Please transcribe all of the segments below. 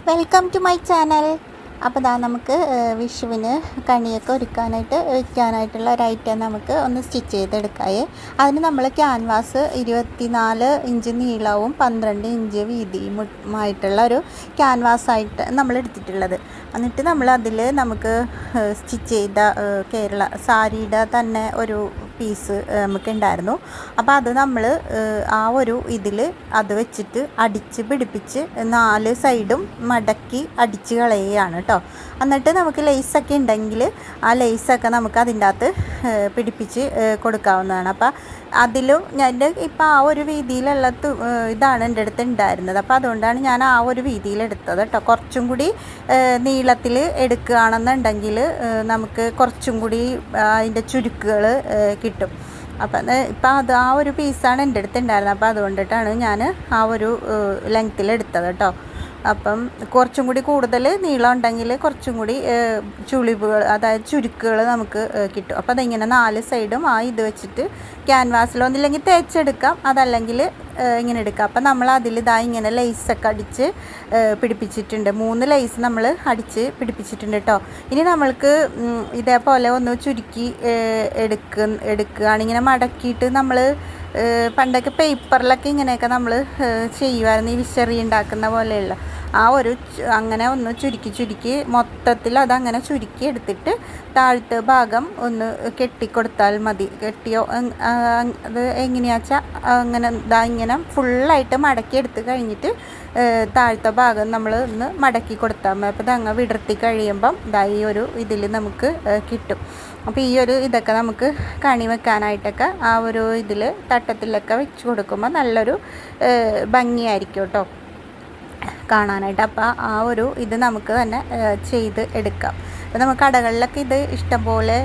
Welcome to my channel. അപ്പോൾ നമുക്ക് വിഷുവിന് കണിയൊക്കെ ഒരുക്കാനായിട്ട് വയ്ക്കാനായിട്ടുള്ള ഒരു ഐറ്റം നമുക്ക് ഒന്ന് സ്റ്റിച്ച് ചെയ്തെടുക്കാമേ. അതിന് നമ്മൾ ക്യാൻവാസ് 24 ഇഞ്ച് നീളവും 12 ഇഞ്ച് വീതിയുമായിട്ടുള്ള ഒരു ക്യാൻവാസായിട്ട് നമ്മൾ എടുത്തിട്ടുള്ളത്. എന്നിട്ട് നമ്മൾ അതിൽ നമുക്ക് സ്റ്റിച്ച് ചെയ്ത കേരള സാരിയുടെ തന്നെ ഒരു പീസ് നമുക്ക് ഉണ്ടായിരുന്നു. അപ്പോൾ അത് നമ്മൾ ആ ഒരു ഇതിൽ അത് വെച്ചിട്ട് അടിച്ച് പിടിപ്പിച്ച് 4 സൈഡും മടക്കി അടിച്ച് കളയുകയാണ് കേട്ടോ. എന്നിട്ട് നമുക്ക് ലേസൊക്കെ ഉണ്ടെങ്കിൽ ആ ലേസൊക്കെ നമുക്ക് അതിൻ്റെ അകത്ത് പിടിപ്പിച്ച് കൊടുക്കാവുന്നതാണ്. അപ്പോൾ അതിലും ഞാൻ ഇപ്പോൾ ആ ഒരു വീതിയിലുള്ള ഇതാണ് എൻ്റെ അടുത്ത് ഉണ്ടായിരുന്നത്. അപ്പോൾ അതുകൊണ്ടാണ് ഞാൻ ആ ഒരു വീതിയിലെടുത്തത് കേട്ടോ. കുറച്ചും കൂടി നീളത്തിൽ എടുക്കുകയാണെന്നുണ്ടെങ്കിൽ നമുക്ക് കുറച്ചും കൂടി അതിൻ്റെ ചുരുക്കുകൾ കിട്ടും. അപ്പം ഇപ്പം അത് ആ ഒരു പീസാണ് എൻ്റെ അടുത്ത് ഉണ്ടായിരുന്നത്. അപ്പോൾ അതുകൊണ്ടിട്ടാണ് ഞാൻ ആ ഒരു ലെങ്ത്തിൽ കേട്ടോ. അപ്പം കുറച്ചും കൂടി കൂടുതൽ നീളം ഉണ്ടെങ്കിൽ കുറച്ചും കൂടി ചുളിവുകൾ, അതായത് ചുരുക്കുകൾ നമുക്ക് കിട്ടും. അപ്പോൾ അതിങ്ങനെ 4 സൈഡും ആ ഇത് വെച്ചിട്ട് ക്യാൻവാസിൽ ഒന്നില്ലെങ്കിൽ തേച്ചെടുക്കാം, അതല്ലെങ്കിൽ ഇങ്ങനെ എടുക്കാം. അപ്പം നമ്മൾ അതിൽ ഇങ്ങനെ ലേസൊക്കെ അടിച്ച് പിടിപ്പിച്ചിട്ടുണ്ട്. 3 ലേസ് നമ്മൾ അടിച്ച് പിടിപ്പിച്ചിട്ടുണ്ട് കേട്ടോ. ഇനി നമ്മൾക്ക് ഇതേപോലെ ഒന്ന് ചുരുക്കി എടുക്കുകയാണ്. ഇങ്ങനെ മടക്കിയിട്ട് നമ്മൾ പണ്ടൊക്കെ പേപ്പറിലൊക്കെ ഇങ്ങനെയൊക്കെ നമ്മൾ ചെയ്യുമായിരുന്നു, ഈ വിശറി ഉണ്ടാക്കുന്ന പോലെയുള്ള ആ ഒരു അങ്ങനെ ഒന്ന് ചുരുക്കി മൊത്തത്തിൽ അതങ്ങനെ ചുരുക്കി എടുത്തിട്ട് താഴത്തെ ഭാഗം ഒന്ന് കെട്ടിക്കൊടുത്താൽ മതി. കെട്ടിയോ അത് എങ്ങനെയാച്ചാൽ അങ്ങനെ ഇങ്ങനെ ഫുള്ളായിട്ട് മടക്കി എടുത്ത് കഴിഞ്ഞിട്ട് താഴത്തെ ഭാഗം നമ്മൾ ഒന്ന് മടക്കി കൊടുത്താൽ മതി. അപ്പോൾ ഇതങ്ങ് വിടർത്തി കഴിയുമ്പം ഈ ഒരു ഇതിൽ നമുക്ക് കിട്ടും. അപ്പോൾ ഈ ഒരു ഇതൊക്കെ നമുക്ക് കണി വെക്കാനായിട്ടൊക്കെ ആ ഒരു ഇതിൽ തട്ടത്തിലൊക്കെ വെച്ച് കൊടുക്കുമ്പോൾ നല്ലൊരു ഭംഗിയായിരിക്കും കേട്ടോ കാണാനായിട്ട്. അപ്പോൾ ആ ഒരു ഇത് നമുക്ക് തന്നെ ചെയ്ത് എടുക്കാം. അപ്പോൾ നമുക്ക് കടകളിലൊക്കെ ഇത് ഇഷ്ടംപോലെ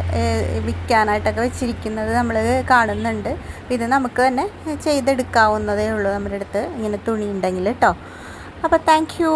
വിൽക്കാനായിട്ടൊക്കെ വെച്ചിരിക്കുന്നത് നമ്മൾ കാണുന്നുണ്ട്. ഇത് നമുക്ക് തന്നെ ചെയ്തെടുക്കാവുന്നതേ ഉള്ളൂ നമ്മുടെ അടുത്ത് ഇങ്ങനെ തുണി ഉണ്ടെങ്കിൽ കേട്ടോ. അപ്പോൾ താങ്ക് യു.